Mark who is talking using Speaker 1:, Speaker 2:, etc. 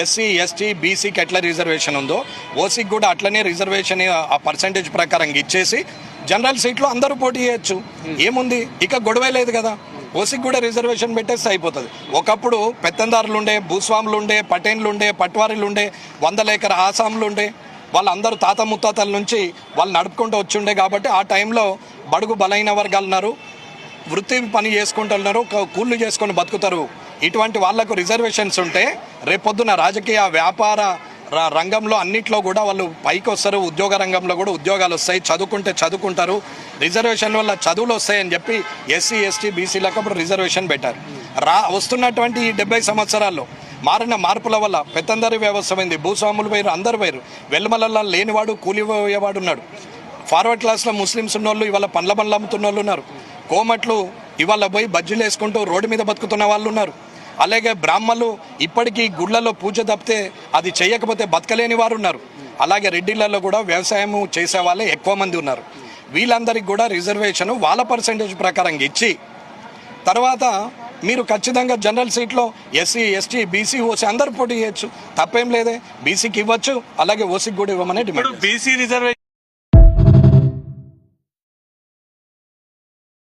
Speaker 1: SC ST బీసీకి ఎట్లా reservation ఉందో ఓసీకి కూడా అట్లనే రిజర్వేషన్ ఆ పర్సంటేజ్ ప్రకారం ఇచ్చేసి జనరల్ సీట్లో అందరూ పోటీ చేయొచ్చు. ఏముంది, ఇక గొడవే లేదు కదా. ఓసీకి కూడా రిజర్వేషన్ పెట్టేస్తే అయిపోతుంది. ఒకప్పుడు పెత్తందారులు ఉండే, భూస్వాములు ఉండే, పటేన్లు ఉండే, పట్వారీలు ఉండే, 100 ఎకర ఆసాములు ఉండే, వాళ్ళందరూ తాత ముత్తాతల నుంచి వాళ్ళు నడుపుకుంటూ వచ్చి ఉండే. కాబట్టి ఆ టైంలో బడుగు బలైన వర్గాలు ఉన్నారు, వృత్తి పని చేసుకుంటున్నారు, కూళ్ళు చేసుకొని బతుకుతారు. ఇటువంటి వాళ్లకు రిజర్వేషన్స్ ఉంటే రేపొద్దున రాజకీయ వ్యాపార రంగంలో అన్నిట్లో కూడా వాళ్ళు పైకి వస్తారు. ఉద్యోగ రంగంలో కూడా ఉద్యోగాలు వస్తాయి, చదువుకుంటే చదువుకుంటారు. రిజర్వేషన్ వల్ల చదువులు వస్తాయని చెప్పి ఎస్సీ ఎస్టీ బీసీలకు అప్పుడు రిజర్వేషన్ పెట్టారు. వస్తున్నటువంటి ఈ 70 సంవత్సరాల్లో మారిన మార్పుల వల్ల పెత్తందరి వ్యవస్థ పోయింది, భూస్వాములు పోయారు, అందరు పోయారు. వెల్మలల్లో లేనివాడు కూలిపోయేవాడు ఉన్నాడు. ఫార్వర్డ్ క్లాస్లో ముస్లిమ్స్ ఉన్నోళ్ళు ఇవాళ పండ్ల బండ్లు అమ్ముతున్న వాళ్ళు ఉన్నారు. కోమట్లు ఇవాళ పోయి బజ్జీలు వేసుకుంటూ రోడ్డు మీద బతుకుతున్న వాళ్ళు ఉన్నారు. అలాగే బ్రాహ్మణులు ఇప్పటికీ గుళ్ళలో పూజ తప్పితే అది చేయకపోతే బతకలేని వారు ఉన్నారు. అలాగే రెడ్డిలలో కూడా వ్యవసాయం చేసే వాళ్ళే ఎక్కువ మంది ఉన్నారు. వీళ్ళందరికీ కూడా రిజర్వేషన్ వాళ్ళ పర్సంటేజ్ ప్రకారం ఇచ్చి తర్వాత మీరు ఖచ్చితంగా జనరల్ సీట్లో ఎస్సీ ఎస్టీ బీసీ ఓసీ అందరూ పోటీ చేయొచ్చు, తప్పేం లేదే. బీసీకి ఇవ్వచ్చు, అలాగే ఓసీకి కూడా ఇవ్వమని డిమాండ్.
Speaker 2: BC reservation